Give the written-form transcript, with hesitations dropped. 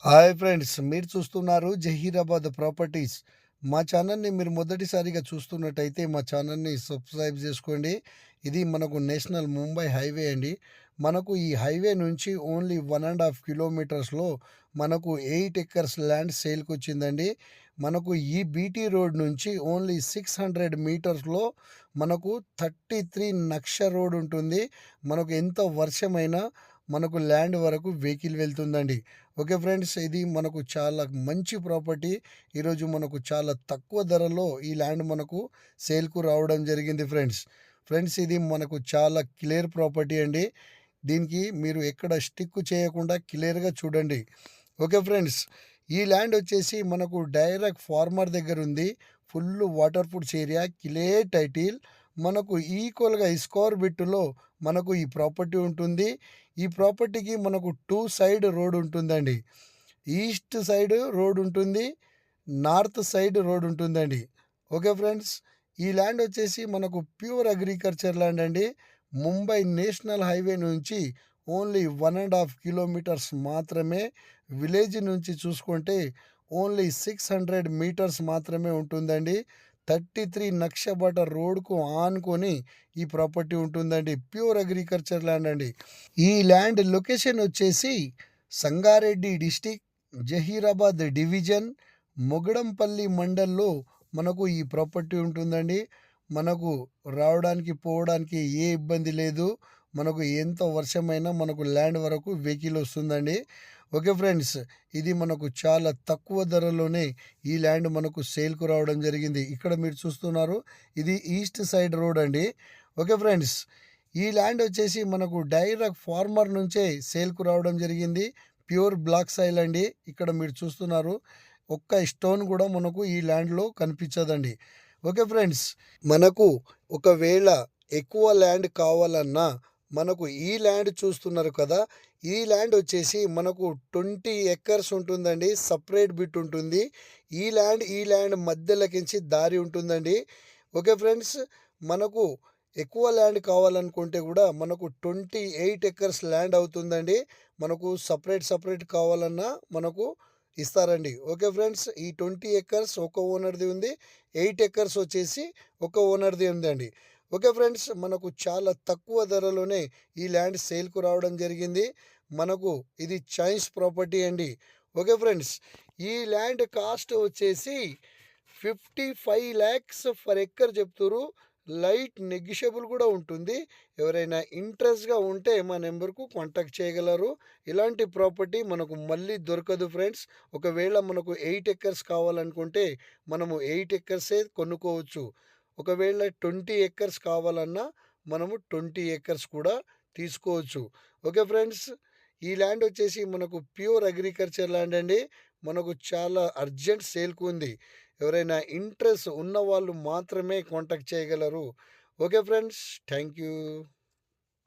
Hi friends, మీరు చూస్తున్నారు Zaheerabad properties. మా ఛానల్ని మీరు మొదటిసారిగా చూస్తున్నట్టయితే మా ఛానల్ని సబ్స్క్రైబ్ చేసుకోండి. ఇది మనకు నేషనల్ ముంబై హైవే అండి. మనకు ఈ హైవే నుంచి ఓన్లీ 1.5 కిలోమీటర్స్లో మనకు 8 ఎకర్స్ ల్యాండ్ సేల్కి వచ్చిందండి. మనకు ఈ బీటీ రోడ్ నుంచి ఓన్లీ 600 మీటర్స్లో మనకు 33 నక్ష రోడ్ ఉంటుంది. మనకు ఎంత వర్షమైనా మనకు ల్యాండ్ వరకు వెహికల్ వెళ్తుందండి. ఓకే ఫ్రెండ్స్, ఇది మనకు చాలా మంచి ప్రాపర్టీ. ఈరోజు మనకు చాలా తక్కువ ధరలో ఈ ల్యాండ్ మనకు సేల్కు రావడం జరిగింది ఫ్రెండ్స్. ఫ్రెండ్స్, ఇది మనకు చాలా క్లియర్ ప్రాపర్టీ అండి. దీనికి మీరు ఎక్కడ స్టిక్ చేయకుండా క్లియర్గా చూడండి. ఓకే ఫ్రెండ్స్, ఈ ల్యాండ్ వచ్చేసి మనకు డైరెక్ట్ ఫార్మర్ దగ్గర ఉంది. Full water proof area, clear title. మనకు ఈక్వల్గా స్క్వేర్ బిట్టులో మనకు ఈ ప్రాపర్టీ ఉంటుంది. ఈ ప్రాపర్టీకి మనకు 2 సైడ్ రోడ్ ఉంటుందండి. ఈస్ట్ సైడ్ రోడ్ ఉంటుంది, నార్త్ సైడ్ రోడ్ ఉంటుందండి. ఓకే ఫ్రెండ్స్, ఈ ల్యాండ్ వచ్చేసి మనకు ప్యూర్ అగ్రికల్చర్ ల్యాండ్ అండి. ముంబై నేషనల్ హైవే నుంచి ఓన్లీ 1.5 కిలోమీటర్స్ మాత్రమే. విలేజ్ నుంచి చూసుకుంటే ఓన్లీ 600 మీటర్స్ మాత్రమే ఉంటుందండి. 33 నక్షబట రోడ్కు ఆనుకొని ఈ ప్రాపర్టీ ఉంటుందండి. ప్యూర్ అగ్రికల్చర్ ల్యాండ్ అండి. ఈ ల్యాండ్ లొకేషన్ వచ్చేసి సంగారెడ్డి డిస్టిక్, జహీరాబాద్ డివిజన్, మొగడంపల్లి మండల్లో మనకు ఈ ప్రాపర్టీ ఉంటుందండి. మనకు రావడానికి పోవడానికి ఏ ఇబ్బంది లేదు. మనకు ఎంత వర్షమైనా మనకు ల్యాండ్ వరకు వెహికల్ వస్తుందండి. ఓకే ఫ్రెండ్స్, ఇది మనకు చాలా తక్కువ ధరలోనే ఈ ల్యాండ్ మనకు సేల్కు రావడం జరిగింది. ఇక్కడ మీరు చూస్తున్నారు, ఇది ఈస్ట్ సైడ్ రోడ్ అండి. ఓకే ఫ్రెండ్స్, ఈ ల్యాండ్ వచ్చేసి మనకు డైరెక్ట్ ఫార్మర్ నుంచే సేల్కు రావడం జరిగింది. ప్యూర్ బ్లాక్ సాయిల్ అండి. ఇక్కడ మీరు చూస్తున్నారు, ఒక్క స్టోన్ కూడా మనకు ఈ ల్యాండ్లో కనిపించదండి. ఓకే ఫ్రెండ్స్, మనకు ఒకవేళ ఎక్కువ ల్యాండ్ కావాలన్నా మనకు ఈ ల్యాండ్ చూస్తున్నారు కదా, ఈ ల్యాండ్ వచ్చేసి మనకు 20 ఎకర్స్ ఉంటుందండి. సపరేట్ బిట్ ఉంటుంది. ఈ ల్యాండ్ మధ్యలోకించి దారి ఉంటుందండి. ఓకే ఫ్రెండ్స్, మనకు ఎక్కువ ల్యాండ్ కావాలనుకుంటే కూడా మనకు 28 ఎకర్స్ ల్యాండ్ అవుతుందండి. మనకు సపరేట్ కావాలన్నా మనకు ఇస్తారండి. ఓకే ఫ్రెండ్స్, ఈ 20 ఎకర్స్ ఒక ఓనర్ది ఉంది, 8 ఎకర్స్ వచ్చేసి ఒక ఓనర్ది ఉందండి. ఓకే ఫ్రెండ్స్, మనకు చాలా తక్కువ ధరలోనే ఈ ల్యాండ్ సేల్కు రావడం జరిగింది. మనకు ఇది చాయిస్ ప్రాపర్టీ అండి. ఓకే ఫ్రెండ్స్, ఈ ల్యాండ్ కాస్ట్ వచ్చేసి 55 lakhs ఫర్ ఎకర్ చెప్తున్నారు. లైట్ నెగిషియబుల్ కూడా ఉంటుంది. ఎవరైనా ఇంట్రెస్ట్గా ఉంటే మా నెంబర్కు కాంటాక్ట్ చేయగలరు. ఇలాంటి ప్రాపర్టీ మనకు మళ్ళీ దొరకదు ఫ్రెండ్స్. ఒకవేళ మనకు 8 ఎకర్స్ కావాలనుకుంటే మనము 8 ఎకర్సే కొనుక్కోవచ్చు. ఒకవేళ 20 ఎకర్స్ కావాలన్నా మనము 20 ఎకర్స్ కూడా తీసుకోవచ్చు. ఓకే ఫ్రెండ్స్, ఈ ల్యాండ్ వచ్చేసి మనకు ప్యూర్ అగ్రికల్చర్ ల్యాండ్ అండి. మనకు చాలా అర్జెంట్ సేల్కు ఉంది. ఎవరైనా ఇంట్రెస్ట్ ఉన్న వాళ్ళు మాత్రమే కాంటాక్ట్ చేయగలరు. Okay friends, thank you.